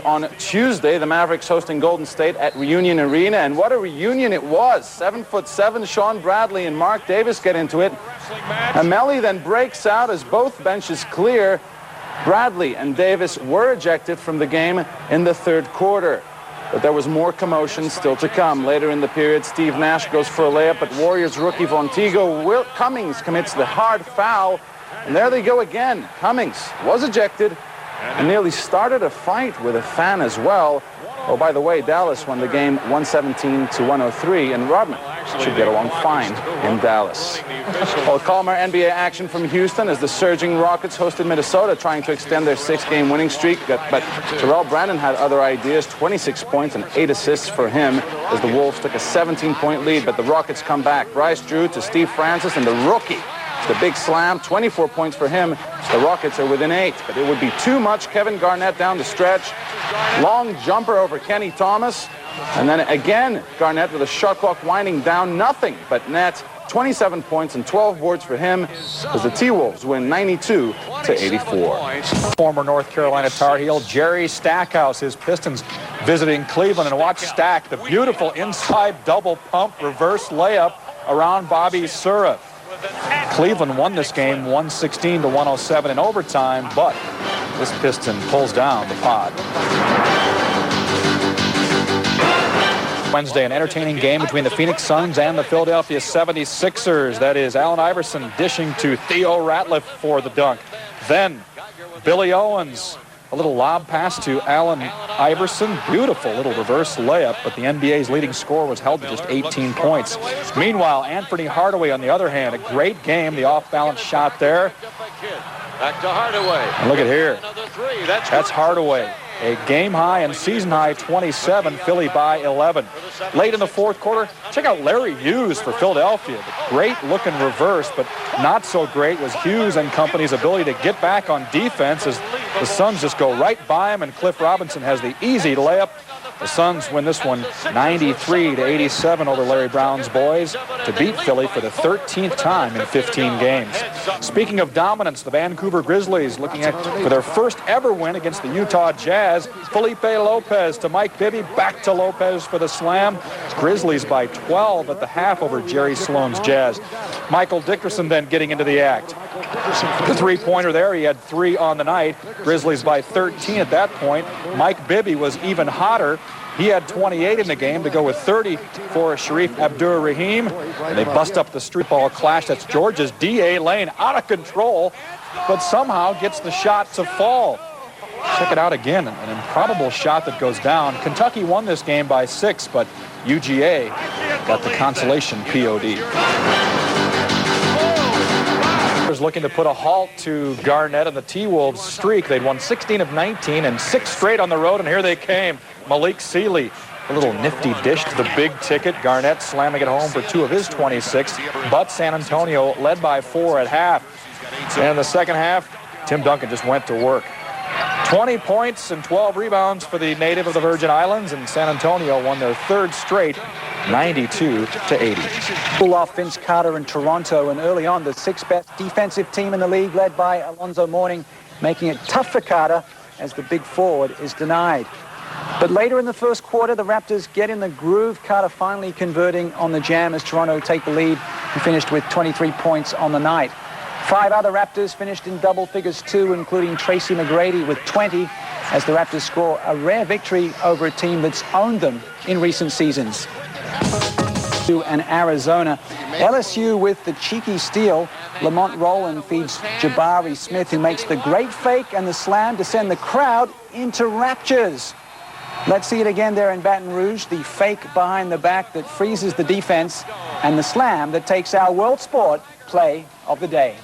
On Tuesday, the Mavericks hosting Golden State at Reunion Arena, and what a reunion it was. 7'7" Sean Bradley and Mark Davis get into it. Amelli then breaks out as both benches clear. Bradley and Davis were ejected from the game in the third quarter. But there was more commotion still to come. Later in the period, Steve Nash goes for a layup, but Warriors rookie Vontigo Cummings commits the hard foul. And there they go again. Cummings was ejected and nearly started a fight with a fan as well. Oh, by the way, Dallas won the game 117-103, and Rodman should get along fine in Dallas. Well, calmer NBA action from Houston as the surging Rockets hosted Minnesota, trying to extend their 6-game winning streak. But Terrell Brandon had other ideas, 26 points and 8 assists for him as the Wolves took a 17-point lead. But the Rockets come back. Bryce Drew to Steve Francis, and the rookie, the big slam, 24 points for him. The Rockets are within 8, but it would be too much. Kevin Garnett down the stretch. Long jumper over Kenny Thomas. And then again, Garnett with a shot clock winding down. Nothing but net. 27 points and 12 boards for him as the T-Wolves win 92-84. Former North Carolina Tar Heel Jerry Stackhouse, his Pistons visiting Cleveland, and watch Stack, the beautiful inside double pump reverse layup around Bobby Sura. Cleveland won this game 116-107 in overtime, but this Piston pulls down the pod. Wednesday, an entertaining game between the Phoenix Suns and the Philadelphia 76ers. That is Allen Iverson dishing to Theo Ratliff for the dunk. Then Billy Owens, a little lob pass to Allen Iverson. Beautiful little reverse layup, but the NBA's leading scorer was held to just 18 points. Meanwhile, Anthony Hardaway, on the other hand, a great game. The off-balance shot there. Back to Hardaway. And look at here. That's Hardaway. A game-high and season-high 27, Philly by 11. Late in the fourth quarter, check out Larry Hughes for Philadelphia. The great-looking reverse, but not so great was Hughes and company's ability to get back on defense as the Suns just go right by him, and Cliff Robinson has the easy layup. The Suns win this one 93-87 over Larry Brown's boys to beat Philly for the 13th time in 15 games. Speaking of dominance, the Vancouver Grizzlies looking for their first ever win against the Utah Jazz. Felipe Lopez to Mike Bibby, back to Lopez for the slam. Grizzlies by 12 at the half over Jerry Sloan's Jazz. Michael Dickerson then getting into the act. The three-pointer there, he had 3 on the night. Grizzlies by 13 at that point. Mike Bibby was even hotter. He had 28 in the game to go with 30 for Sharif Abdur-Rahim. And they bust up the street ball clash. That's Georgia's D.A. Lane, out of control, but somehow gets the shot to fall. Check it out again, an improbable shot that goes down. Kentucky won this game by 6, but UGA got the consolation POD. Looking to put a halt to Garnett and the T-Wolves streak. They'd won 16 of 19 and 6 straight on the road, and here they came. Malik Sealy, a little nifty dish to the big ticket. Garnett slamming it home for 2 of his 26, but San Antonio led by 4 at half. And in the second half, Tim Duncan just went to work. 20 points and 12 rebounds for the native of the Virgin Islands, and San Antonio won their 3rd straight, 92-80. Pull off Vince Carter in Toronto, and early on the 6th best defensive team in the league, led by Alonzo Mourning, making it tough for Carter as the big forward is denied. But later in the first quarter, the Raptors get in the groove. Carter finally converting on the jam as Toronto take the lead and finished with 23 points on the night. 5 other Raptors finished in double figures too, including Tracy McGrady with 20, as the Raptors score a rare victory over a team that's owned them in recent seasons. And Arizona. LSU with the cheeky steal. Lamont Roland feeds Jabari Smith, who makes the great fake and the slam to send the crowd into raptures. Let's see it again there in Baton Rouge. The fake behind the back that freezes the defense, and the slam that takes our world sport play of the day.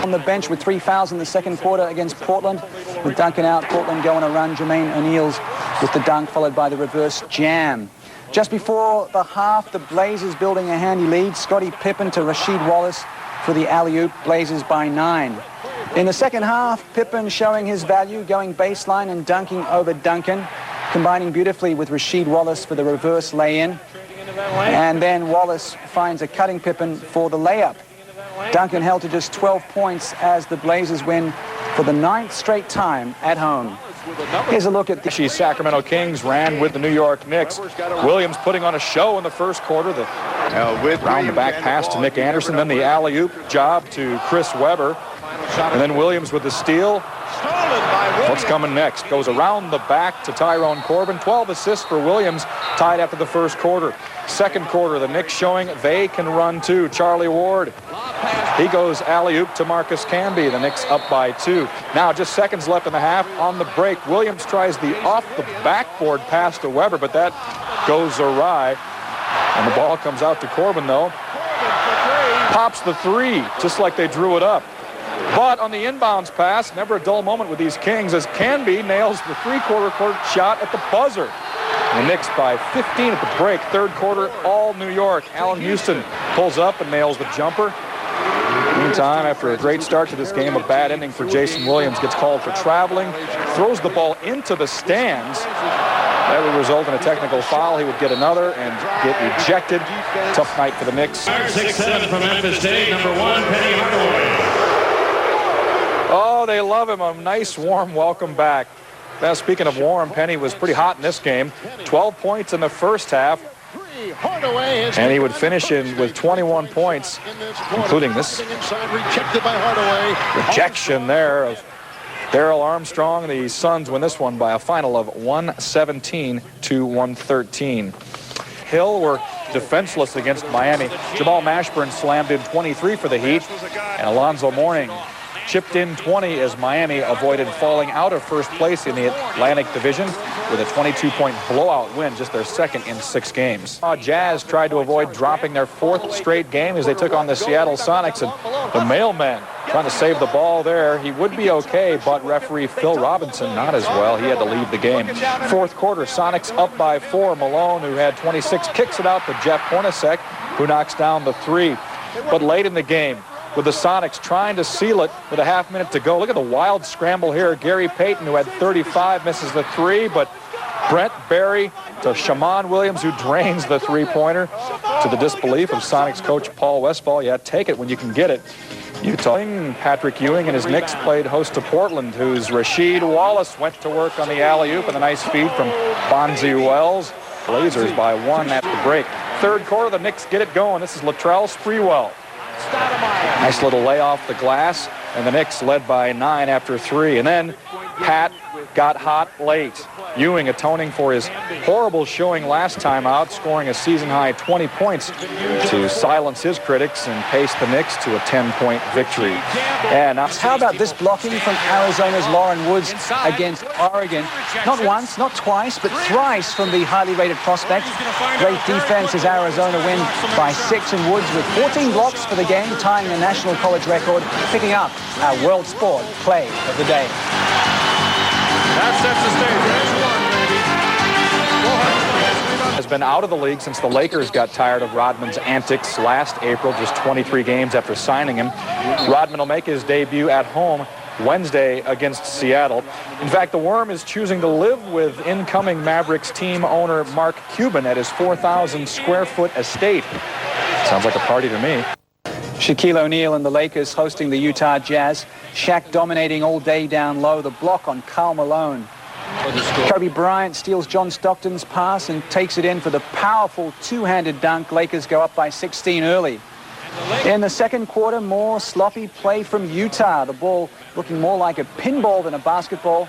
On the bench with 3 fouls in the second quarter against Portland. With Duncan out, Portland going to run. Jermaine O'Neal's with the dunk, followed by the reverse jam. Just before the half, the Blazers building a handy lead. Scottie Pippen to Rasheed Wallace for the alley-oop. Blazers by 9. In the second half, Pippen showing his value, going baseline and dunking over Duncan, combining beautifully with Rasheed Wallace for the reverse lay-in. And then Wallace finds a cutting Pippen for the layup. Duncan held to just 12 points as the Blazers win for the 9th straight time at home. Here's a look at the Sacramento Kings ran with the New York Knicks. Williams putting on a show in the first quarter. The round the back pass to Nick Anderson, then the alley-oop job to Chris Webber. And then Williams with the steal. What's coming next? Goes around the back to Tyrone Corbin. 12 assists for Williams, tied after the first quarter. Second quarter, the Knicks showing they can run too. Charlie Ward, he goes alley-oop to Marcus Camby. The Knicks up by 2. Now just seconds left in the half. On the break, Williams tries the off-the-backboard pass to Webber, but that goes awry. And the ball comes out to Corbin, though. Pops the 3, just like they drew it up. But on the inbounds pass, never a dull moment with these Kings, as Canby nails the three-quarter court shot at the buzzer. The Knicks by 15 at the break. Third quarter, all New York. Allen Houston pulls up and nails the jumper. Meantime, after a great start to this game, a bad ending for Jason Williams. Gets called for traveling, throws the ball into the stands. That would result in a technical foul. He would get another and get ejected. Tough night for the Knicks. 6'7" from Memphis State, number 1, Penny Hardaway. Oh, they love him. A nice, warm welcome back. Now, speaking of warm, Penny was pretty hot in this game. 12 points in the first half. And he would finish in with 21 points, including this rejection there of Darrell Armstrong. The Suns win this one by a final of 117 to 113. Hill were defenseless against Miami. Jamal Mashburn slammed in 23 for the Heat, and Alonzo Mourning chipped in 20 as Miami avoided falling out of first place in the Atlantic Division with a 22-point blowout win, just their second in 6 games. Jazz tried to avoid dropping their 4th straight game as they took on the Seattle Sonics, and the mailman trying to save the ball there. He would be okay, but referee Phil Robinson not as well. He had to leave the game. Fourth quarter, Sonics up by 4. Malone, who had 26, kicks it out to Jeff Hornacek, who knocks down the 3. But late in the game, with the Sonics trying to seal it with a half minute to go. Look at the wild scramble here. Gary Payton, who had 35, misses the 3, but Brent Barry to Shammond Williams, who drains the three-pointer, to the disbelief of Sonics coach Paul Westphal. Yeah, take it when you can get it. Utah. Patrick Ewing and his Knicks played host to Portland, whose Rasheed Wallace went to work on the alley-oop with a nice feed from Bonzi Wells. Blazers by 1 at the break. Third quarter, the Knicks get it going. This is Latrell Sprewell. Nice little lay off the glass, and the Knicks led by 9 after 3. And then Pat got hot late. Ewing atoning for his horrible showing last time out, scoring a season-high 20 points to silence his critics and pace the Knicks to a 10-point victory. And how about this blocking from Arizona's Lauren Woods against Oregon? Not once, not twice, but thrice from the highly rated prospect. Great defense as Arizona win by 6, and Woods with 14 blocks for the game, tying the national college record, picking up our World Sport Play of the Day. That sets the stage. There's one, baby. Has been out of the league since the Lakers got tired of Rodman's antics last April, just 23 games after signing him. Rodman will make his debut at home Wednesday against Seattle. In fact, the Worm is choosing to live with incoming Mavericks team owner Mark Cuban at his 4,000 square foot estate. Sounds like a party to me. Shaquille O'Neal and the Lakers hosting the Utah Jazz. Shaq dominating all day down low. The block on Karl Malone. Kobe Bryant steals John Stockton's pass and takes it in for the powerful two-handed dunk. Lakers go up by 16 early. In the second quarter, more sloppy play from Utah. The ball looking more like a pinball than a basketball.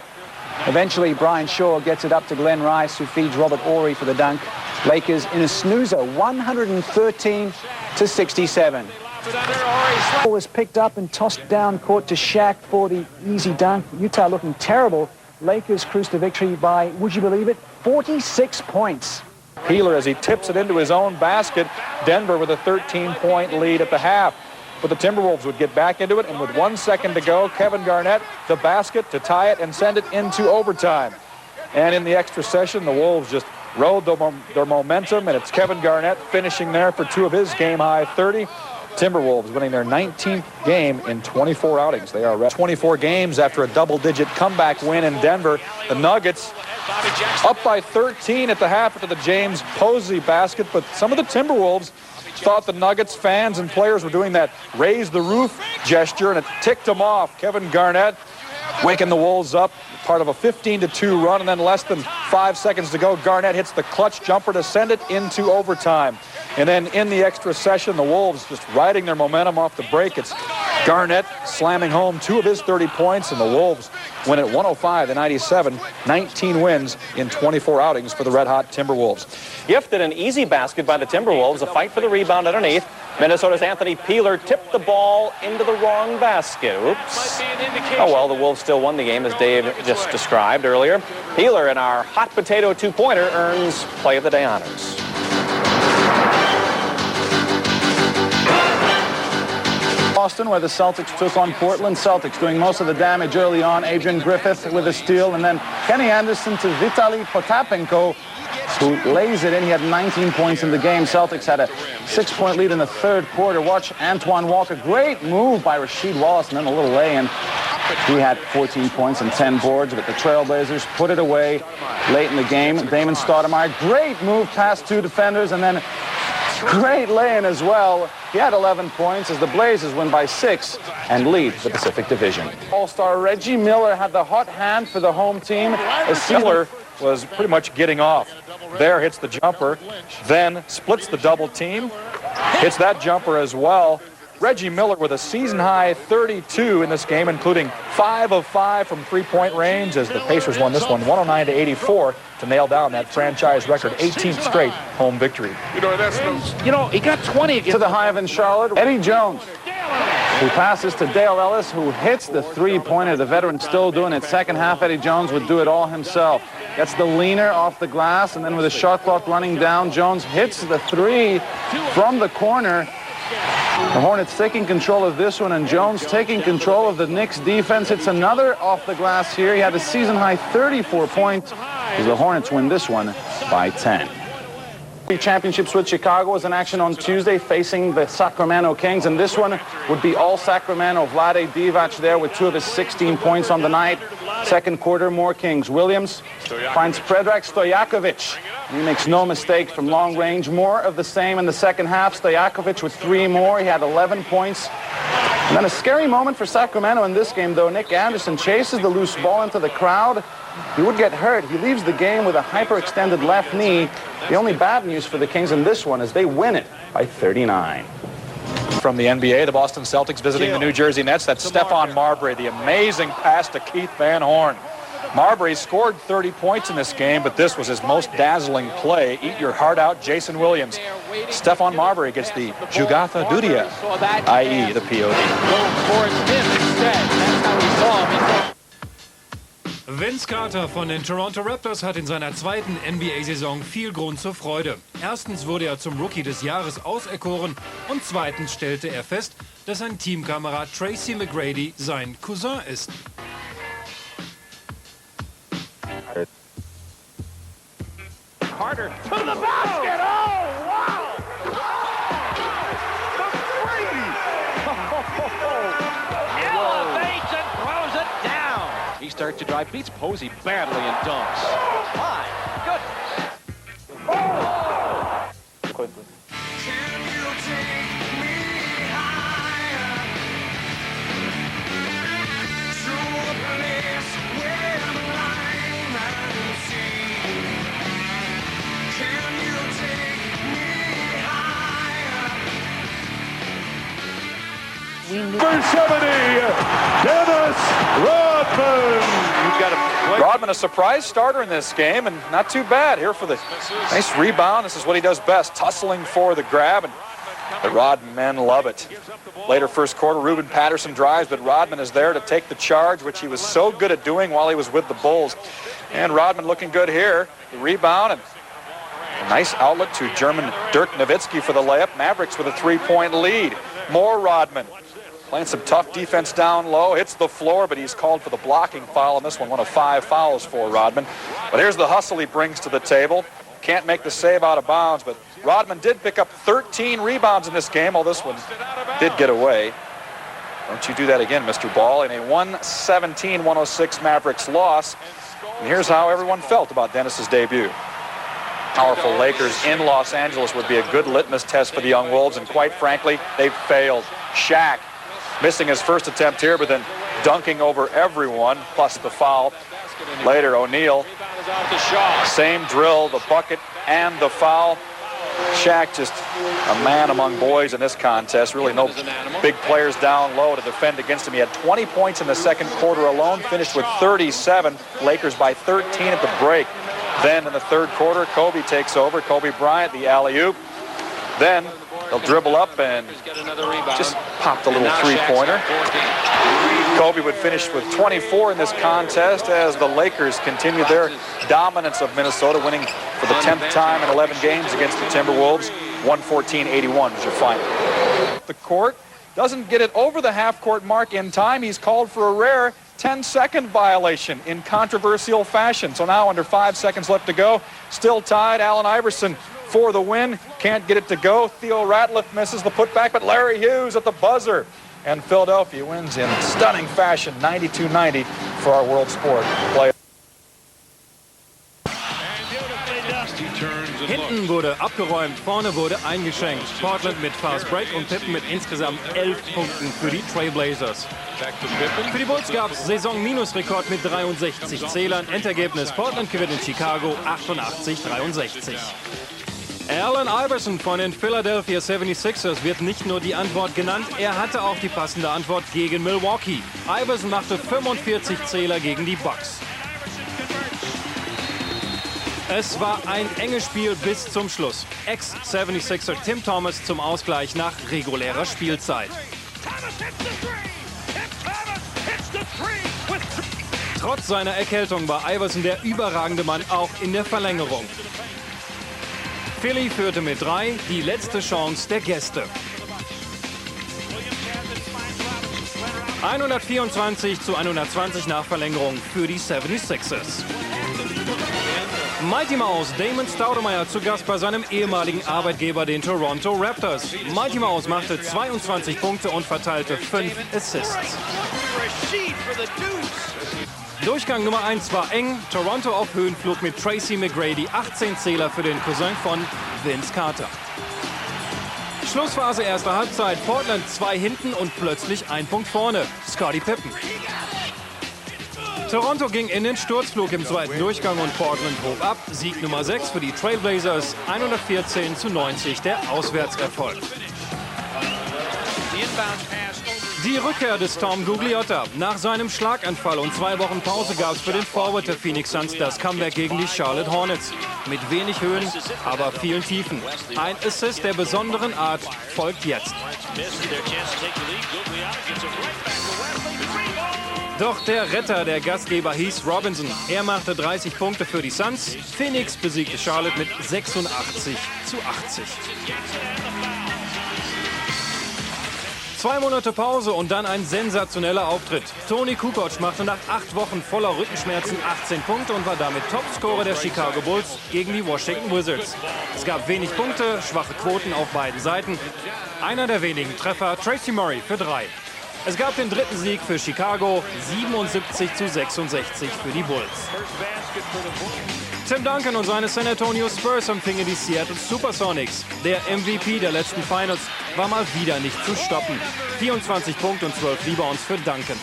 Eventually, Brian Shaw gets it up to Glenn Rice, who feeds Robert Horry for the dunk. Lakers in a snoozer, 113-67. Ball was picked up and tossed down court to Shaq for the easy dunk. Utah looking terrible. Lakers cruise to victory by, would you believe it, 46 points. Peeler as he tips it into his own basket. Denver with a 13-point lead at the half. But the Timberwolves would get back into it, and with 1 second to go, Kevin Garnett, the basket to tie it and send it into overtime. And in the extra session, the Wolves just rode their momentum, and it's Kevin Garnett finishing there for 2 of his game-high 30. Timberwolves winning their 19th game in 24 outings. They are 24 games after a double-digit comeback win in Denver. The Nuggets up by 13 at the half after the James Posey basket, but some of the Timberwolves thought the Nuggets fans and players were doing that raise the roof gesture, and it ticked them off. Kevin Garnett waking the Wolves up, part of a 15-2 run, and then less than 5 seconds to go, Garnett hits the clutch jumper to send it into overtime. And then in the extra session, the Wolves just riding their momentum off the break. It's Garnett slamming home 2 of his 30 points, and the Wolves win at 105-97, 19 wins in 24 outings for the red-hot Timberwolves. Gifted an easy basket by the Timberwolves, a fight for the rebound underneath. Minnesota's Anthony Peeler tipped the ball into the wrong basket. Oops. Oh, well, the Wolves still won the game, as Dave just described earlier. Peeler, in our hot potato two-pointer, earns Play of the Day honors. Boston, where the Celtics took on Portland. Celtics doing most of the damage early on. Adrian Griffith with a steal, and then Kenny Anderson to Vitaly Potapenko, who lays it in. He had 19 points in the game. Celtics had a 6-point lead in the third quarter. Watch Antoine Walker. Great move by Rasheed Wallace, and then a little lay-in. He had 14 points and 10 boards, but the Trailblazers put it away late in the game. Damon Stoudemire, great move past 2 defenders, and then great lay-in as well. He had 11 points as the Blazers win by 6 and lead the Pacific Division. All-star Reggie Miller had the hot hand for the home team. Miller was pretty much getting off. There hits the jumper, then splits the double team, hits that jumper as well. Reggie Miller with a season-high 32 in this game, including 5 of 5 from three-point range, as the Pacers won this one 109-84 to nail down that franchise record 18th straight home victory. He got 20 against to the Hive in Charlotte. Eddie Jones, who passes to Dale Ellis, who hits the three-pointer. The veteran still doing it. Second half, Eddie Jones would do it all himself. Gets the leaner off the glass, and then with the shot clock running down, Jones hits the three from the corner. The Hornets taking control of this one, and Jones taking control of the Knicks defense. It's another off the glass here. He had a season-high 34 points as the Hornets win this one by 10. Championships with Chicago is in action on Tuesday, facing the Sacramento Kings, and this one would be all Sacramento. Vlade Divac there with 2 of his 16 points on the night. Second quarter, more Kings. Williams finds Predrag Stojakovic. He makes no mistakes from long range. More of the same in the second half. Stojakovic with 3 more. He had 11 points. And then a scary moment for Sacramento in this game, though. Nick Anderson chases the loose ball into the crowd. He would get hurt. He leaves the game with a hyperextended left knee. The only bad news for the Kings in this one is they win it by 39. From the NBA, the Boston Celtics visiting the New Jersey Nets. That's Stephon Marbury, the amazing pass to Keith Van Horn. Marbury scored 30 points in this game, but this was his most dazzling play. Eat your heart out, Jason Williams. Stephon Marbury gets the Jugatha Dudia, i.e. the POD. Vince Carter von den Toronto Raptors hat in seiner zweiten NBA-Saison viel Grund zur Freude. Erstens wurde er zum Rookie des Jahres auserkoren und zweitens stellte er fest, dass sein Teamkamerad Tracy McGrady sein Cousin ist. Carter to the basket. Oh, wow! Elevates and throws it down. He starts to drive, beats Posey badly and dunks. My goodness. Oh! Quickly. Number 70, Dennis Rodman. Rodman, a surprise starter in this game, and not too bad here for the nice rebound. This is what he does best, tussling for the grab, and the Rodman men love it. Later first quarter, Ruben Patterson drives, but Rodman is there to take the charge, which he was so good at doing while he was with the Bulls. And Rodman looking good here. The rebound, and a nice outlet to German Dirk Nowitzki for the layup. Mavericks with a 3-point lead. More Rodman. Playing some tough defense down low, hits the floor, but he's called for the blocking foul on this one of 5 fouls for Rodman. But here's the hustle he brings to the table. Can't make the save out of bounds, but Rodman did pick up 13 rebounds in this game, while this one did get away. Don't you do that again, Mr. Ball, in a 117-106 Mavericks loss. And here's how everyone felt about Dennis's debut. Powerful Lakers in Los Angeles would be a good litmus test for the young Wolves, and quite frankly, they've failed. Shaq missing his first attempt here, but then dunking over everyone, plus the foul. Later, O'Neal, same drill, the bucket and the foul. Shaq just a man among boys in this contest. Really no big players down low to defend against him. He had 20 points in the second quarter alone, finished with 37. Lakers by 13 at the break. Then in the third quarter, Kobe takes over. Kobe Bryant, the alley-oop. Then they'll dribble up and just pop the little three-pointer. Kobe would finish with 24 in this contest as the Lakers continued their dominance of Minnesota, winning for the 10th time in 11 games against the Timberwolves. 114-81 was your final. The court doesn't get it over the half-court mark in time. He's called for a rare 10-second violation in controversial fashion. So now under 5 seconds left to go, still tied. Allen Iverson for the win. Can't get it to go. Theo Ratliff misses the putback, but Larry Hughes at the buzzer. And Philadelphia wins in stunning fashion, 92-90 for our world sport play. Hinten wurde abgeräumt, vorne wurde eingeschenkt. Portland mit Fast Break und Pippen mit insgesamt 11 Punkten für die Trailblazers. Für die Bulls gab es Saison-Minusrekord mit 63 Zählern. Endergebnis: Portland gewinnt in Chicago 88-63. Allen Iverson von den Philadelphia 76ers wird nicht nur die Antwort genannt, er hatte auch die passende Antwort gegen Milwaukee. Iverson machte 45 Zähler gegen die Bucks. Es war ein enges Spiel bis zum Schluss. Ex-76er Tim Thomas zum Ausgleich nach regulärer Spielzeit. Trotz seiner Erkältung war Iverson der überragende Mann auch in der Verlängerung. Philly führte mit 3, die letzte Chance der Gäste. 124-120 nach Verlängerung für die 76ers. Mighty Mouse Damon Stoudemire zu Gast bei seinem ehemaligen Arbeitgeber, den Toronto Raptors. Mighty Mouse machte 22 Punkte und verteilte 5 Assists. Durchgang Nummer 1 war eng. Toronto auf Höhenflug mit Tracy McGrady, 18 Zähler für den Cousin von Vince Carter. Schlussphase erster Halbzeit. Portland 2 hinten und plötzlich 1 Punkt vorne. Scottie Pippen. Toronto ging in den Sturzflug im zweiten Durchgang und Portland hob ab. Sieg Nummer 6 für die Trailblazers. 114-90 der Auswärtserfolg. Die Rückkehr des Tom Gugliotta. Nach seinem Schlaganfall und 2 Wochen Pause gab es für den Forward der Phoenix Suns das Comeback gegen die Charlotte Hornets. Mit wenig Höhen, aber vielen Tiefen. Ein Assist der besonderen Art folgt jetzt. Doch der Retter der Gastgeber hieß Robinson. Er machte 30 Punkte für die Suns. Phoenix besiegte Charlotte mit 86-80. 2 Monate Pause und dann ein sensationeller Auftritt. Toni Kukoc machte nach 8 Wochen voller Rückenschmerzen 18 Punkte und war damit Topscorer der Chicago Bulls gegen die Washington Wizards. Es gab wenig Punkte, schwache Quoten auf beiden Seiten. Einer der wenigen Treffer, Tracy Murray für 3. Es gab den dritten Sieg für Chicago, 77-66 für die Bulls. Tim Duncan und seine San Antonio Spurs empfingen die Seattle Supersonics. Der MVP der letzten Finals war mal wieder nicht zu stoppen. 24 Punkte und 12 Rebounds für Duncan.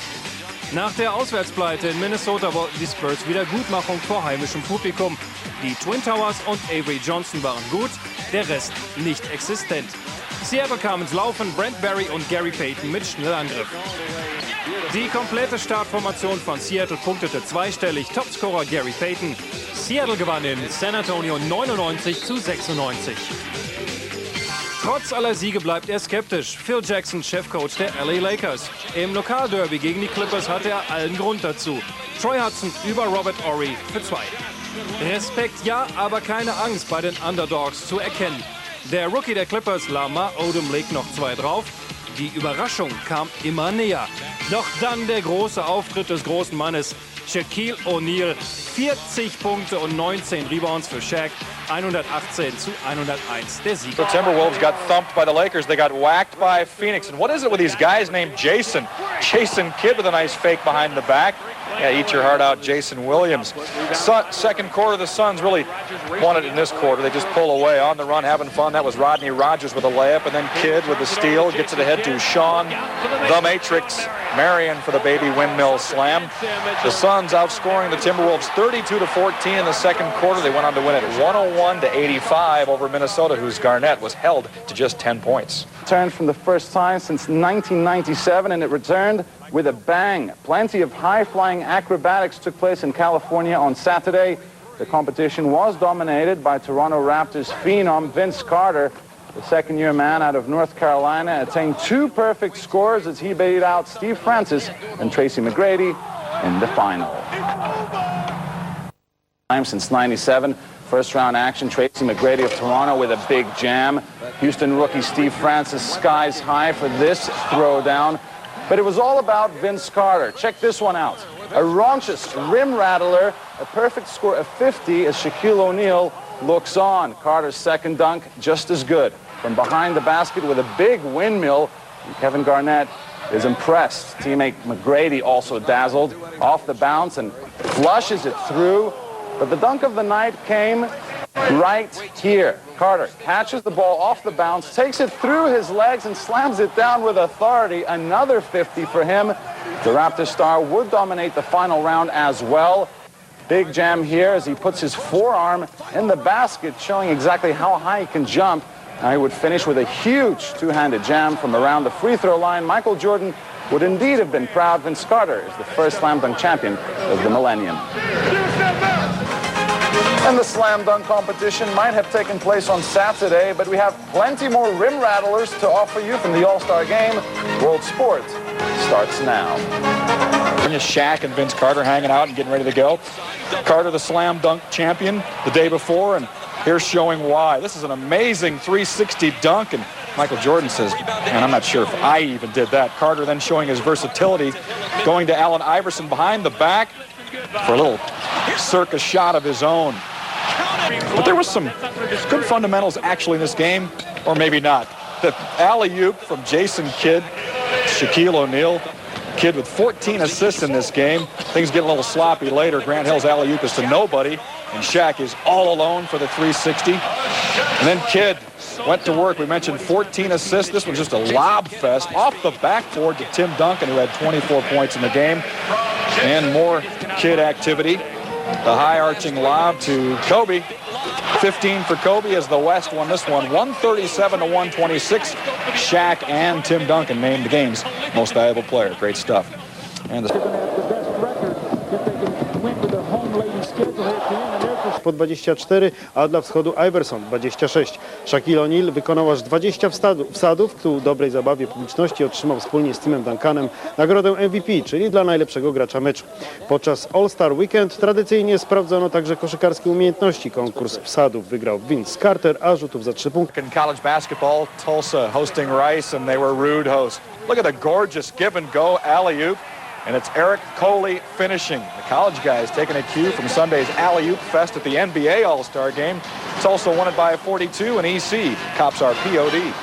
Nach der Auswärtspleite in Minnesota wollten die Spurs Wiedergutmachung vor heimischem Publikum. Die Twin Towers und Avery Johnson waren gut, der Rest nicht existent. Seattle kam ins Laufen, Brent Barry und Gary Payton mit Schnellangriff. Die komplette Startformation von Seattle punktete zweistellig, Topscorer Gary Payton. Seattle gewann in San Antonio 99-96. Trotz aller Siege bleibt er skeptisch. Phil Jackson, Chefcoach der LA Lakers. Im Lokalderby gegen die Clippers hatte er allen Grund dazu. Troy Hudson über Robert Horry für 2. Respekt ja, aber keine Angst bei den Underdogs zu erkennen. Der Rookie der Clippers, Lamar Odom, legt noch 2 drauf. Die Überraschung kam immer näher. Doch dann der große Auftritt des großen Mannes, Shaquille O'Neal. 40 Punkte und 19 Rebounds für Shaq. 118 zu 101, der Sieg. The Timberwolves got thumped by the Lakers. They got whacked by Phoenix. And what is it with these guys named Jason? Jason Kidd with a nice fake behind the back. Yeah, eat your heart out, Jason Williams. Second quarter, the Suns really won it in this quarter. They just pull away on the run, having fun. That was Rodney Rogers with a layup, and then Kidd with the steal. Gets it ahead to Sean, the Matrix, Marion for the baby windmill slam. The Suns outscoring the Timberwolves 32-14 in the second quarter. They went on to win it 101-85 over Minnesota, whose Garnett was held to just 10 points. Returned from the first time since 1997, and it returned with a bang. Plenty of high-flying acrobatics took place in California on Saturday. The competition was dominated by Toronto Raptors phenom Vince Carter. The second-year man out of North Carolina attained 2 perfect scores as he beat out Steve Francis and Tracy McGrady in the final. Since 97, first-round action, Tracy McGrady of Toronto with a big jam. Houston rookie Steve Francis skies high for this throwdown. But it was all about Vince Carter. Check this one out. A raunchous rim rattler, a perfect score of 50 as Shaquille O'Neal looks on. Carter's second dunk just as good. From behind the basket with a big windmill, and Kevin Garnett is impressed. Teammate McGrady also dazzled off the bounce and flushes it through. But the dunk of the night came right here. Carter catches the ball off the bounce, takes it through his legs, and slams it down with authority. Another 50 for him. The Raptors star would dominate the final round as well. Big jam here as he puts his forearm in the basket, showing exactly how high he can jump. Now he would finish with a huge two-handed jam from around the free throw line. Michael Jordan would indeed have been proud. Vince Carter is the first slam dunk champion of the millennium. And the slam dunk competition might have taken place on Saturday, but we have plenty more rim rattlers to offer you from the All-Star Game. World Sport starts now. Shaq and Vince Carter hanging out and getting ready to go. Carter, the slam dunk champion the day before, and here's showing why. This is an amazing 360 dunk, and Michael Jordan says, man, I'm not sure if I even did that. Carter then showing his versatility, going to Allen Iverson behind the back for a little circus shot of his own. But there was some good fundamentals actually in this game, or maybe not. The alley-oop from Jason Kidd, Shaquille O'Neal. Kidd with 14 assists in this game. Things get a little sloppy later. Grant Hill's alley-oop is to nobody, and Shaq is all alone for the 360. And then Kidd went to work. We mentioned 14 assists. This was just a lob fest off the backboard to Tim Duncan, who had 24 points in the game. And more Kidd activity. The high-arching lob to Kobe. 15 for Kobe as the West won this one, 137-126. Shaq and Tim Duncan named the game's most valuable player. Great stuff. And po 24, a dla wschodu Iverson 26. Shaquille O'Neal wykonał aż 20 wsadów, w dobrej zabawie publiczności otrzymał wspólnie z Timem Duncanem nagrodę MVP, czyli dla najlepszego gracza meczu. Podczas All-Star Weekend tradycyjnie sprawdzono także koszykarskie umiejętności. Konkurs wsadów wygrał Vince Carter, a rzutów za 3 punkty. In college basketball, Tulsa hosting Rice, and they were rude hosts. Look at the gorgeous give-and-go alley-oop. And it's Eric Coley finishing. The college guys taking a cue from Sunday's alley-oop fest at the NBA All-Star Game. It's also won it by a 42 in EC. Cops are POD.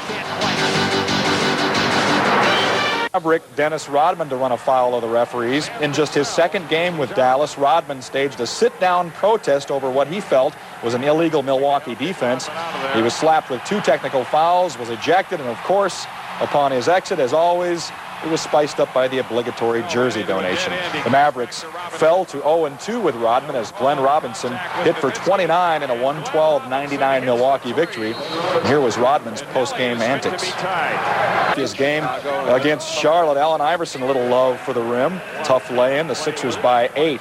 Maverick Dennis Rodman to run afoul of the referees. In just his second game with Dallas, Rodman staged a sit-down protest over what he felt was an illegal Milwaukee defense. He was slapped with 2 technical fouls, was ejected, and of course, upon his exit, as always, it was spiced up by the obligatory jersey donation. The Mavericks fell to 0-2 with Rodman as Glenn Robinson hit for 29 in a 112-99 Milwaukee victory. And here was Rodman's post-game antics. His game against Charlotte, Allen Iverson, a little love for the rim. Tough lay-in, the Sixers by 8.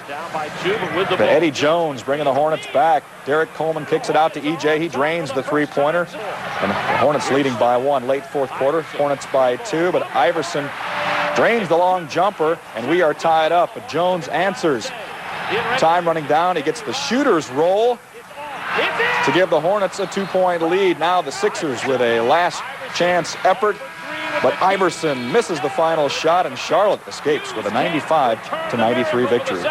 But Eddie Jones bringing the Hornets back. Derek Coleman kicks it out to EJ. He drains the three-pointer. And the Hornets leading by 1 late fourth quarter. Hornets by 2, but Iverson drains the long jumper, and we are tied up. But Jones answers. Time running down. He gets the shooter's roll to give the Hornets a 2-point lead. Now the Sixers with a last chance effort But Iverson misses the final shot, and Charlotte escapes with a 95-93 victory.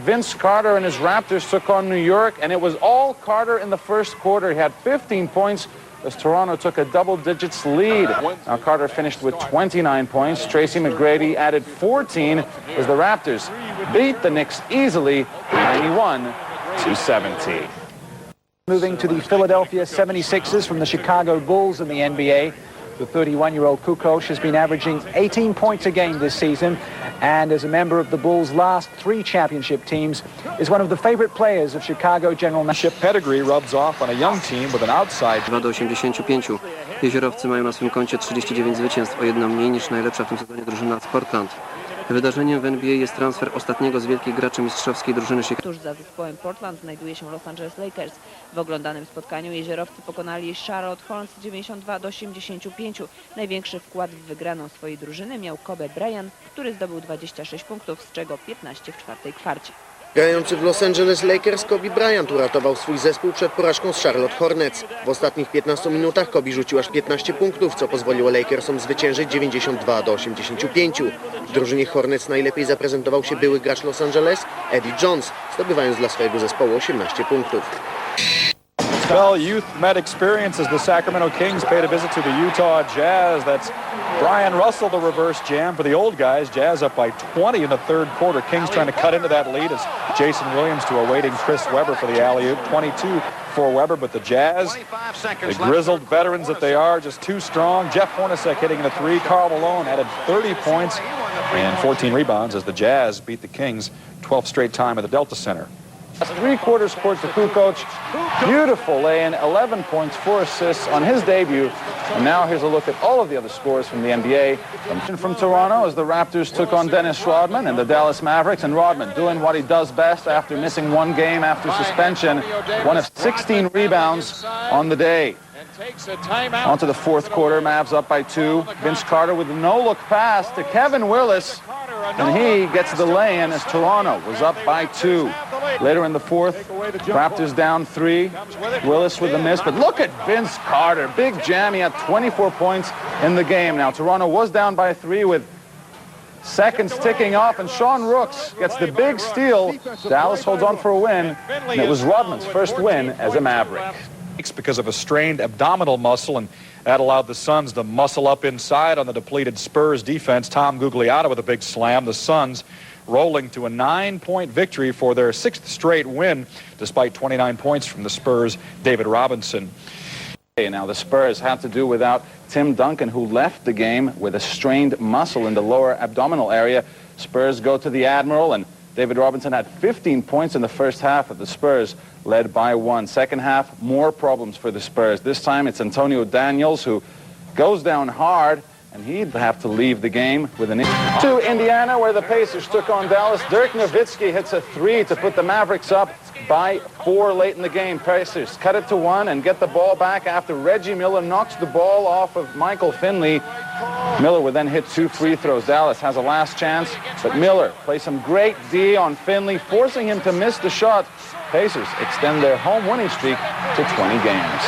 Vince Carter and his Raptors took on New York, and it was all Carter in the first quarter. He had 15 points as Toronto took a double-digits lead. Now Carter finished with 29 points. Tracy McGrady added 14 as the Raptors beat the Knicks easily, 91-70. Moving to the Philadelphia 76ers from the Chicago Bulls in the NBA. The 31-year-old Kukoc has been averaging 18 points a game this season, and as a member of the Bulls' last 3 championship teams, is one of the favorite players of Chicago General Manager. Pedigree rubs off on a young team with an outside. 2-85. Jeziorowcy mają na swym koncie 39 zwycięstw, o jedno mniej niż najlepsza w tym sezonie drużyna z Portland. Wydarzeniem w NBA jest transfer ostatniego z wielkich graczy mistrzowskiej drużyny Chicago. Tuż za zespołem Portland znajduje się Los Angeles Lakers. W oglądanym spotkaniu jeziorowcy pokonali Charlotte Hornets 92-85. Największy wkład w wygraną swojej drużyny miał Kobe Bryant, który zdobył 26 punktów, z czego 15 w czwartej kwarcie. Grający w Los Angeles Lakers Kobe Bryant uratował swój zespół przed porażką z Charlotte Hornets. W ostatnich 15 minutach Kobe rzucił aż 15 punktów, co pozwoliło Lakersom zwyciężyć 92-85. W drużynie Hornets najlepiej zaprezentował się były gracz Los Angeles, Eddie Jones, zdobywając dla swojego zespołu 18 punktów. Well, youth met experience as the Sacramento Kings paid a visit to the Utah Jazz. That's Brian Russell, the reverse jam for the old guys. Jazz up by 20 in the third quarter. Kings trying to cut into that lead as Jason Williams to awaiting Chris Webber for the alley-oop. 22 for Webber, but the Jazz, the grizzled veterans that they are, just too strong. Jeff Hornacek hitting the 3. Karl Malone added 30 points and 14 rebounds as the Jazz beat the Kings 12th straight time at the Delta Center. 3 quarters court to Kukoc. Beautiful lay-in, 11 points, 4 assists on his debut. And now here's a look at all of the other scores from the NBA. From Toronto as the Raptors took on Dennis Rodman and the Dallas Mavericks. And Rodman doing what he does best after missing 1 game after suspension. 1 of 16 rebounds on the day. On to the fourth quarter, Mavs up by 2. Vince Carter with a no-look pass to Kevin Willis. And he gets the lay-in as Toronto was up by 2. Later in the fourth, Raptors down 3. Willis with the miss, but look at Vince Carter. Big jam. He had 24 points in the game. Now, Toronto was down by 3 with seconds ticking off, and Sean Rooks gets the big steal. Dallas holds on for a win, and it was Rodman's first win as a Maverick. Because of a strained abdominal muscle, and that allowed the Suns to muscle up inside on the depleted Spurs defense. Tom Gugliotta with a big slam. The Suns rolling to a 9-point victory for their 6th straight win, despite 29 points from the Spurs' David Robinson. Now the Spurs had to do without Tim Duncan, who left the game with a strained muscle in the lower abdominal area. Spurs go to the Admiral, and David Robinson had 15 points in the first half of the Spurs, led by 1. Second half, more problems for the Spurs. This time it's Antonio Daniels who goes down hard, and he'd have to leave the game with an injury. To Indiana, where the Pacers took on Dallas. Dirk Nowitzki hits a 3 to put the Mavericks up by 4 late in the game. Pacers cut it to 1 and get the ball back after Reggie Miller knocks the ball off of Michael Finley. Miller would then hit 2 free throws. Dallas has a last chance, but Miller plays some great D on Finley, forcing him to miss the shot. Pacers extend their home winning streak to 20 games.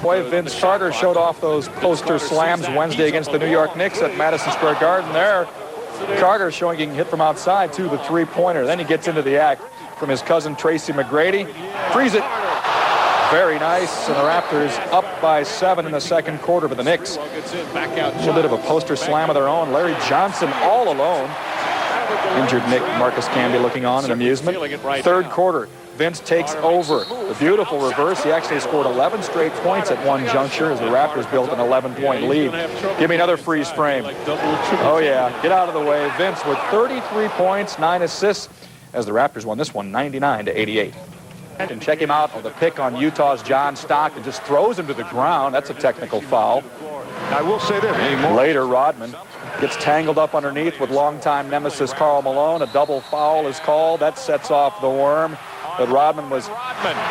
Boy, Vince Carter showed off those poster slams Wednesday against the New York Knicks at Madison Square Garden there. Carter showing he can hit from outside, too, the 3-pointer. Then he gets into the act from his cousin Tracy McGrady. Frees it. Very nice. And the Raptors up by 7 in the second quarter, but the Knicks a little bit of a poster slam of their own. Larry Johnson all alone. Injured Nick Marcus Camby looking on in amusement. Third quarter, Vince takes over. The beautiful reverse. He actually scored 11 straight points at one juncture as the Raptors built an 11-point lead. Give me another freeze frame. Oh, yeah. Get out of the way. Vince with 33 points, 9 assists as the Raptors won this one 99-88. And check him out on the pick on Utah's John Stockton. Just throws him to the ground. That's a technical foul. I will say this. Later, Rodman gets tangled up underneath with longtime nemesis Karl Malone. A double foul is called. That sets off the worm. But Rodman was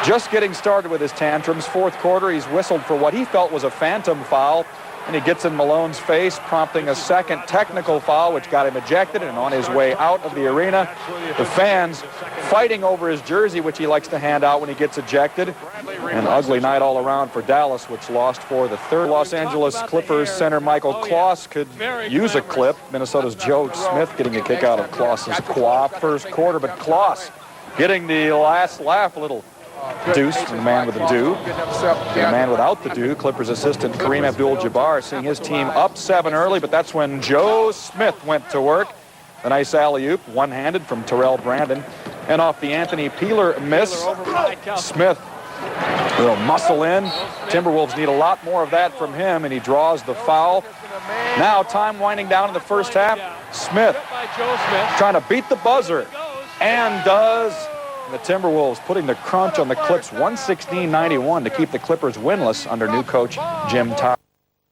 just getting started with his tantrums. Fourth quarter, he's whistled for what he felt was a phantom foul. and he gets in Malone's face, prompting a second technical foul, which got him ejected. And on his way out of the arena, the fans fighting over his jersey, which he likes to hand out when he gets ejected. An ugly night all around for Dallas, which lost for the third. Los Angeles Clippers center Michael Kloss could use a clip. Minnesota's Joe Smith getting a kick out of Kloss's quad first quarter, but Kloss getting the last laugh, a little deuce from the man with the do. The man without the do, Clippers assistant Kareem Abdul-Jabbar, seeing his team up 7 early, but that's when Joe Smith went to work. A nice alley-oop, one-handed from Terrell Brandon. And off the Anthony Peeler miss, Smith will muscle in. Timberwolves need a lot more of that from him, and he draws the foul. Now time winding down in the first half. Smith trying to beat the buzzer, and does. And the Timberwolves putting the crunch on the Clips, 116-91 to keep the Clippers winless under new coach Jim Todd.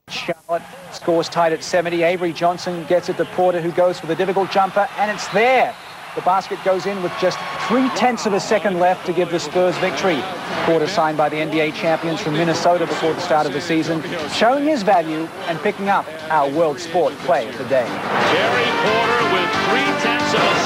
Charlotte scores tied at 70. Avery Johnson gets it to Porter, who goes for the difficult jumper, and it's there. The basket goes in with just 0.3 of a second left to give the Spurs victory. Porter signed by the NBA champions from Minnesota before the start of the season, showing his value and picking up our World Sport Play of the Day. Terry Porter with 0.3 of a second.